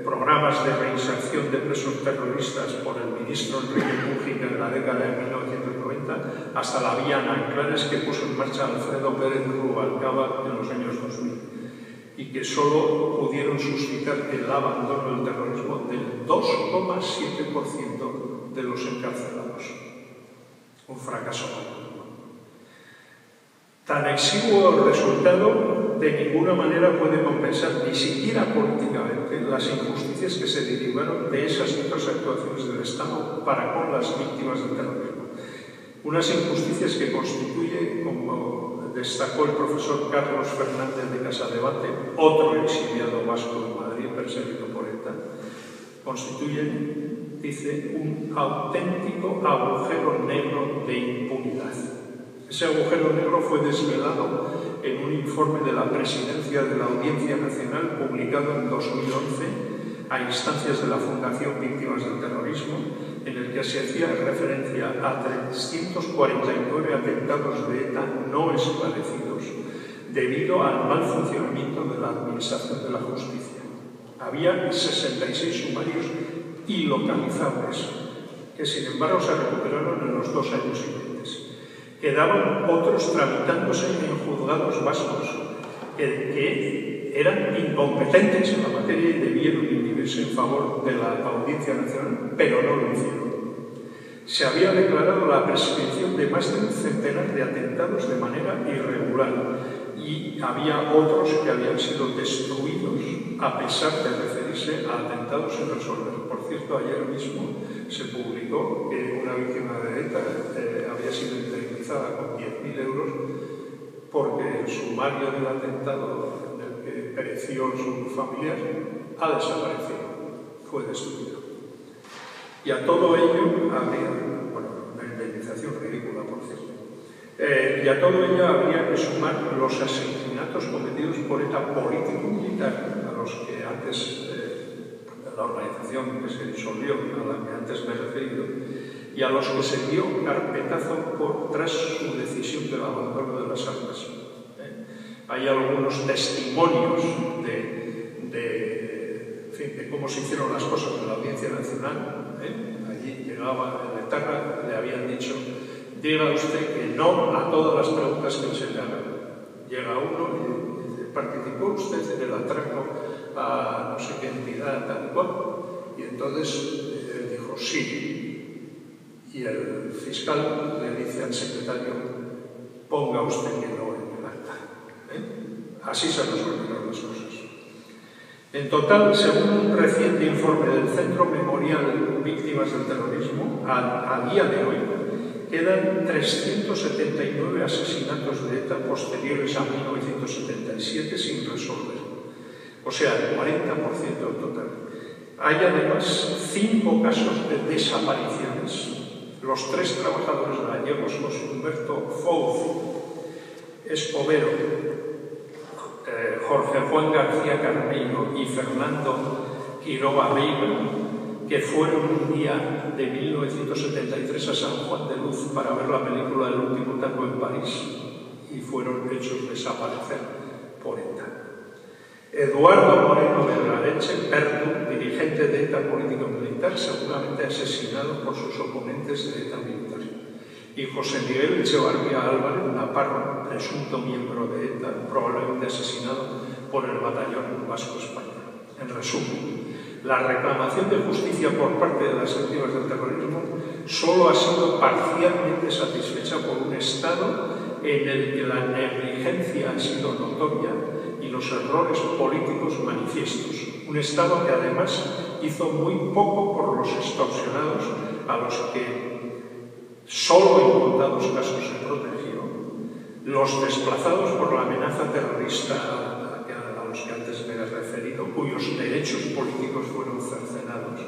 programas de reinserción de presos terroristas por el ministro Enrique Mújica en la década de 1990, hasta la vía Nanclares que puso en marcha Alfredo Pérez Rubalcaba en los años 2000, y que solo pudieron suscitar el abandono del terrorismo del 2,7% de los encarcelados. Un fracaso. Tan exiguo resultado de ninguna manera puede compensar, ni siquiera políticamente, las injusticias que se derivaron de esas otras actuaciones del Estado para con las víctimas del terrorismo. Unas injusticias que constituye, como destacó el profesor Carlos Fernández de Casadevante, otro exiliado vasco en Madrid perseguido por ETA, constituyen, dice, un auténtico agujero negro de impunidad. Ese agujero negro fue desvelado en un informe de la Presidencia de la Audiencia Nacional publicado en 2011 a instancias de la Fundación Víctimas del Terrorismo, en el que se hacía referencia a 349 atentados de ETA no esclarecidos debido al mal funcionamiento de la Administración de la Justicia. Había 66 sumarios ilocalizables, que sin embargo se recuperaron en los 2 años siguientes. Quedaban otros tramitándose en juzgados vascos que eran incompetentes en la materia y debieron inhibirse en favor de la Audiencia Nacional, pero no lo hicieron. Se había declarado la prescripción de más de un centenar de atentados de manera irregular y había otros que habían sido destruidos a pesar de referirse a atentados sin resolver. Por cierto, ayer mismo se publicó que una víctima de ETA había sido indemnizada con 10.000 euros porque el sumario del atentado en el que pereció su familiar ha desaparecido, fue destruido. Y a todo ello habría, bueno, una indemnización ridícula, por cierto, y a todo ello habría que sumar los asesinatos cometidos por ETA político-militar, a los que antes, la organización que se disolvió, a la que antes me he referido, y a los que se dio carpetazo tras su decisión del abandono de las armas. Hay algunos testimonios de cómo se hicieron las cosas en la Audiencia Nacional. Allí llegaba el etarra, le habían dicho: diga usted que no a todas las preguntas que se le hagan. Llega uno y dice: ¿participó usted en el atraco a no sé qué entidad tal cual? Y entonces él dijo: sí. Y el fiscal le dice al secretario: ponga usted que no en el acta. Así se resolvieron las cosas. En total, según un reciente informe del Centro Memorial Víctimas del Terrorismo, a día de hoy quedan 379 asesinatos de ETA posteriores a 1977 sin resolver, o sea, el 40% del total. Hay además 5 casos de desapariciones. Los 3 trabajadores gallegos, José Humberto Fouz Escobero, Jorge Juan García Carneiro y Fernando Quiroga Veiga, que fueron un día de 1973 a San Juan de Luz para ver la película El último tango en París y fueron hechos desaparecer por ETA. Eduardo Moreno de la Leche, Perdu, dirigente de ETA político-militar, seguramente asesinado por sus oponentes de ETA militar. y José Miguel Echevarría Álvarez Naparro, presunto miembro de ETA, probablemente asesinado por el Batallón Vasco Español. En resumen, la reclamación de justicia por parte de las víctimas del terrorismo solo ha sido parcialmente satisfecha por un Estado en el que la negligencia ha sido notoria y los errores políticos manifiestos. Un Estado que además hizo muy poco por los extorsionados, a los que solo en contados casos se protegió, los desplazados por la amenaza terrorista a los que antes me he referido, cuyos derechos políticos fueron cercenados,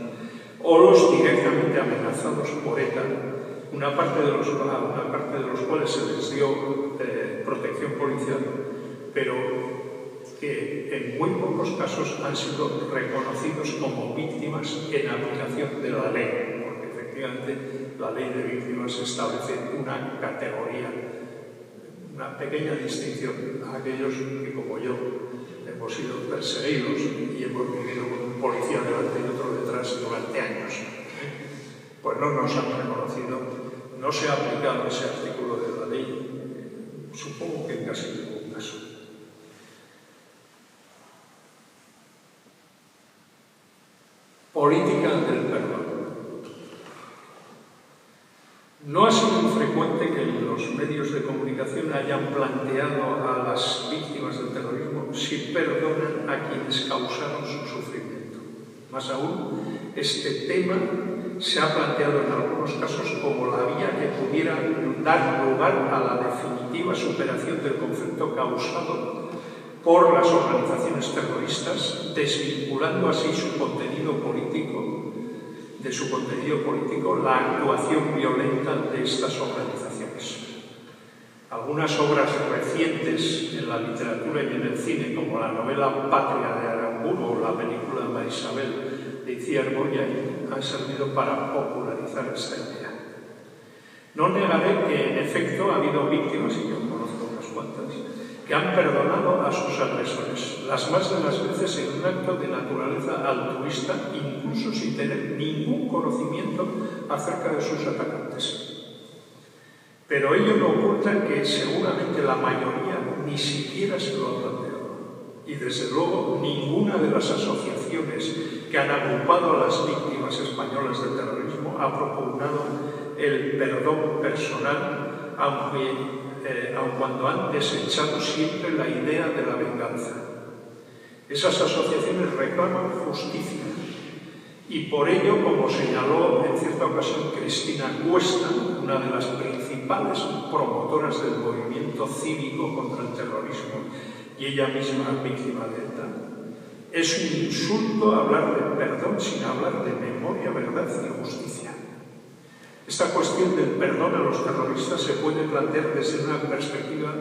o los directamente amenazados por ETA, una parte de los cuales se les dio protección policial, pero que en muy pocos casos han sido reconocidos como víctimas en aplicación de la ley, porque efectivamente la ley de víctimas establece una categoría, una pequeña distinción a aquellos que, como yo, hemos sido perseguidos y hemos vivido con un policía delante y otro detrás durante años. Pues no nos han reconocido, no se ha aplicado ese artículo de la ley, supongo que en casi ningún caso. Política del perdón. No ha sido infrecuente que los medios de comunicación hayan planteado a las víctimas del terrorismo si perdonan a quienes causaron su sufrimiento. Más aún, este tema se ha planteado en algunos casos como la vía que pudiera dar lugar a la definitiva superación del conflicto causado por las organizaciones terroristas, desvinculando así su contenido político, la actuación violenta de estas organizaciones. Algunas obras recientes en la literatura y en el cine, como la novela Patria de Aramburu o la película Marisabel de Itziar Boyain, han servido para popularizar esta idea. No negaré que en efecto ha habido víctimas, y yo conozco unas cuantas, que han perdonado a sus agresores, las más de las veces en un acto de naturaleza altruista, incluso sin tener ningún conocimiento acerca de sus atacantes. Pero ello no oculta que seguramente la mayoría ni siquiera se lo ha planteado. Y desde luego ninguna de las asociaciones que han agrupado a las víctimas españolas del terrorismo ha propugnado el perdón personal, aun cuando han desechado siempre la idea de la venganza. Esas asociaciones reclaman justicia y por ello, como señaló en cierta ocasión Cristina Cuesta, una de las principales promotoras del movimiento cívico contra el terrorismo y ella misma víctima de ETA, es un insulto hablar de perdón sin hablar de memoria, verdad y justicia. Esta cuestión del perdón a los terroristas se puede plantear desde una perspectiva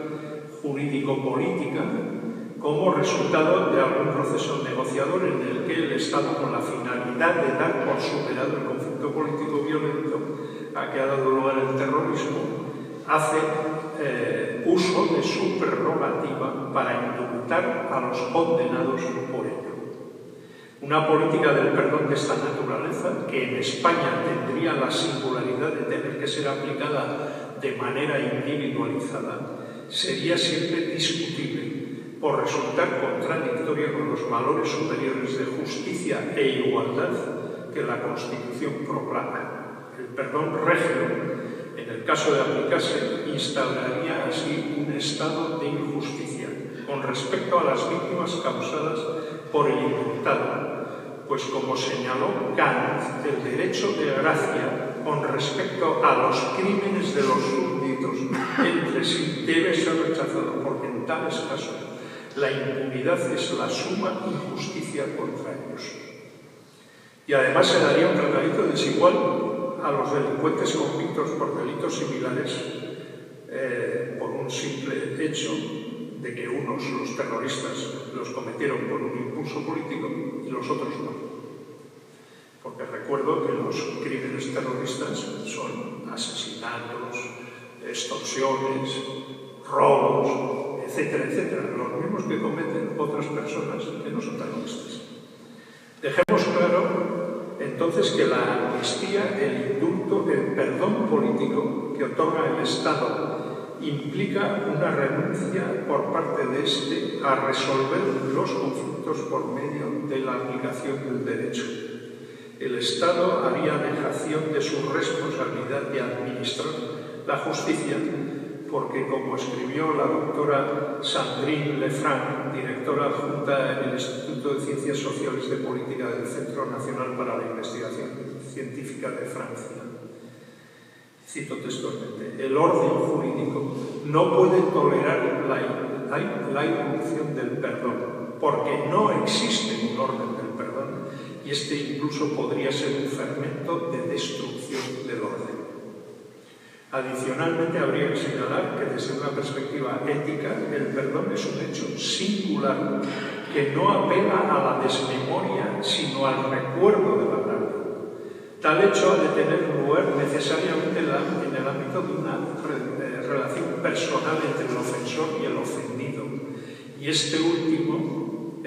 jurídico-política como resultado de algún proceso negociador en el que el Estado, con la finalidad de dar por superado el conflicto político violento a que ha dado lugar el terrorismo, hace uso de su prerrogativa para indultar a los condenados por ello. Una política del perdón de esta naturaleza, que en España tendría la singularidad de tener que ser aplicada de manera individualizada, sería siempre discutible por resultar contradictoria con los valores superiores de justicia e igualdad que la Constitución proclama. El perdón regio, en el caso de aplicarse, instauraría así un estado de injusticia con respecto a las víctimas causadas por el indultado, pues como señaló Kant, el derecho de gracia con respecto a los crímenes de los súbditos entre sí debe ser rechazado, porque en tales casos la impunidad es la suma injusticia contra ellos. Y además se daría un tratamiento desigual a los delincuentes convictos por delitos similares por un simple hecho de que unos, los terroristas, los cometieron por un impulso político y los otros no. Porque recuerdo que los crímenes terroristas son asesinatos, extorsiones, robos, etcétera, etcétera, los mismos que cometen otras personas que no son terroristas. Dejemos claro entonces que la amnistía, el indulto, el perdón político, que otorga el Estado implica una renuncia por parte de éste a resolver los conflictos por medio de la aplicación del derecho. El Estado haría dejación de su responsabilidad de administrar la justicia, porque, como escribió la doctora Sandrine Lefranc, directora adjunta en el Instituto de Ciencias Sociales de Política del Centro Nacional para la Investigación Científica de Francia, cito textualmente: el orden jurídico no puede tolerar la irrupción del perdón, porque no existe un orden del perdón, y este incluso podría ser un fermento de destrucción del orden. Adicionalmente, habría que señalar que desde una perspectiva ética, el perdón es un hecho singular que no apela a la desmemoria, sino al recuerdo del agravio. Tal hecho ha de tener lugar necesariamente en el ámbito de una relación personal entre el ofensor y el ofendido. Y este último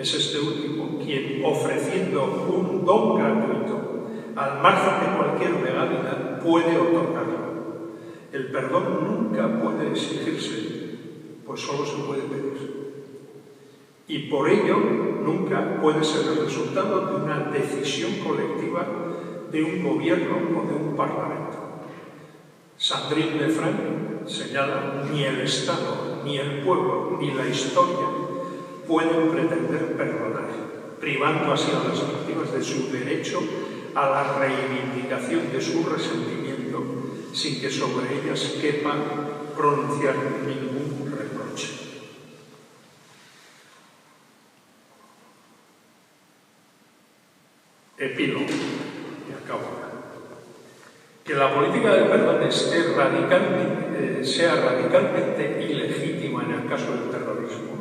quien, ofreciendo un don gratuito, al margen de cualquier legalidad, puede otorgarlo. El perdón nunca puede exigirse, pues solo se puede pedir. Y por ello, nunca puede ser el resultado de una decisión colectiva de un gobierno o de un parlamento. Sandrine Lefranc señala: ni el Estado, ni el pueblo, ni la historia pueden pretender perdonar, privando así a las víctimas de su derecho a la reivindicación de su resentimiento, sin que sobre ellas quepa pronunciar ningún reproche. Epílogo. Que la política del perdón sea radicalmente ilegítima en el caso del terrorismo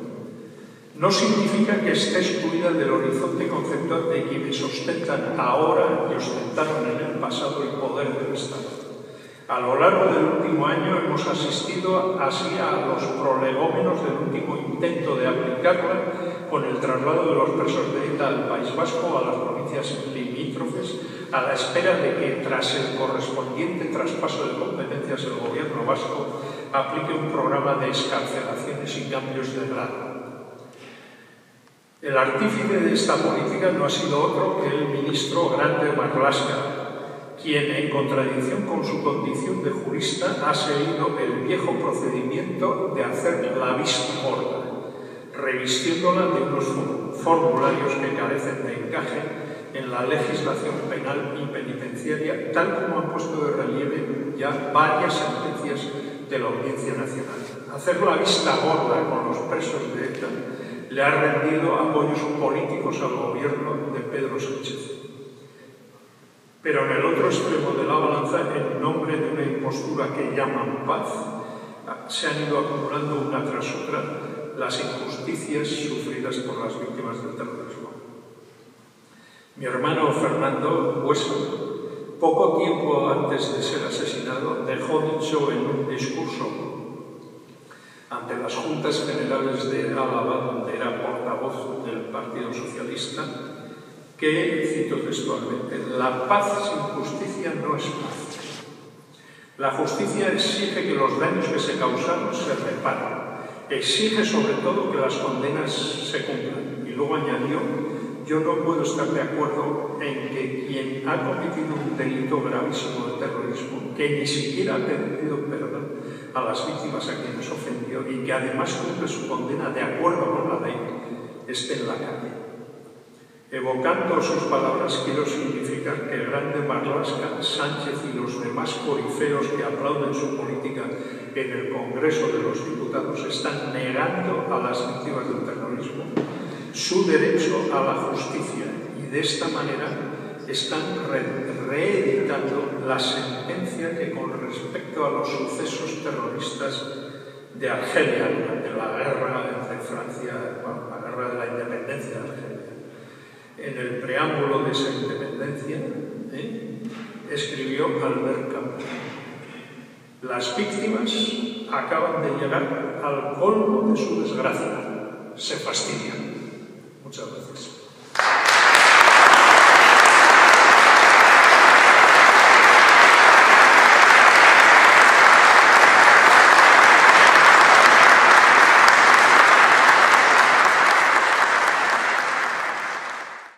no significa que esté excluida del horizonte conceptual de quienes ostentan ahora y ostentaron en el pasado el poder del Estado. A lo largo del último año hemos asistido así a los prolegómenos del último intento de aplicarla, con el traslado de los presos de ETA al País Vasco, a las provincias limítrofes, a la espera de que, tras el correspondiente traspaso de competencias, el gobierno vasco aplique un programa de excarcelaciones y cambios de grado. El artífice de esta política no ha sido otro que el ministro Grande Marlaska, quien, en contradicción con su condición de jurista, ha seguido el viejo procedimiento de hacer la vista gorda, revistiéndola de unos formularios que carecen de encaje en la legislación penal y penitenciaria, tal como han puesto de relieve ya varias sentencias de la Audiencia Nacional. Hacer la vista gorda con los presos de ETA le ha rendido apoyos políticos al gobierno de Pedro Sánchez. Pero en el otro extremo de la balanza, en nombre de una impostura que llaman paz, se han ido acumulando una tras otra las injusticias sufridas por las víctimas del terrorismo. Mi hermano Fernando Buesa, poco tiempo antes de ser asesinado, dejó dicho en un discurso ante las Juntas Generales de Álava, donde era portavoz del Partido Socialista, que, cito textualmente: la paz sin justicia no es paz. La justicia exige que los daños que se causaron se reparen. Exige sobre todo que las condenas se cumplan. Y luego añadió: yo no puedo estar de acuerdo en que quien ha cometido un delito gravísimo de terrorismo, que ni siquiera ha pedido perdón a las víctimas a quienes ofendió y que además cumple su condena de acuerdo con la ley, esté en la calle. Evocando sus palabras, quiero significar que Grande Marlaska, Sánchez y los demás corifeos que aplauden su política en el Congreso de los Diputados están negando a las víctimas del terrorismo su derecho a la justicia, y de esta manera están reeditando la sentencia que, con respecto a los sucesos terroristas de Argelia durante la guerra entre Francia, la guerra de la independencia de Argelia, en el preámbulo de esa independencia, escribió Albert Camus: las víctimas acaban de llegar al colmo de su desgracia, se fastidian. Muchas gracias.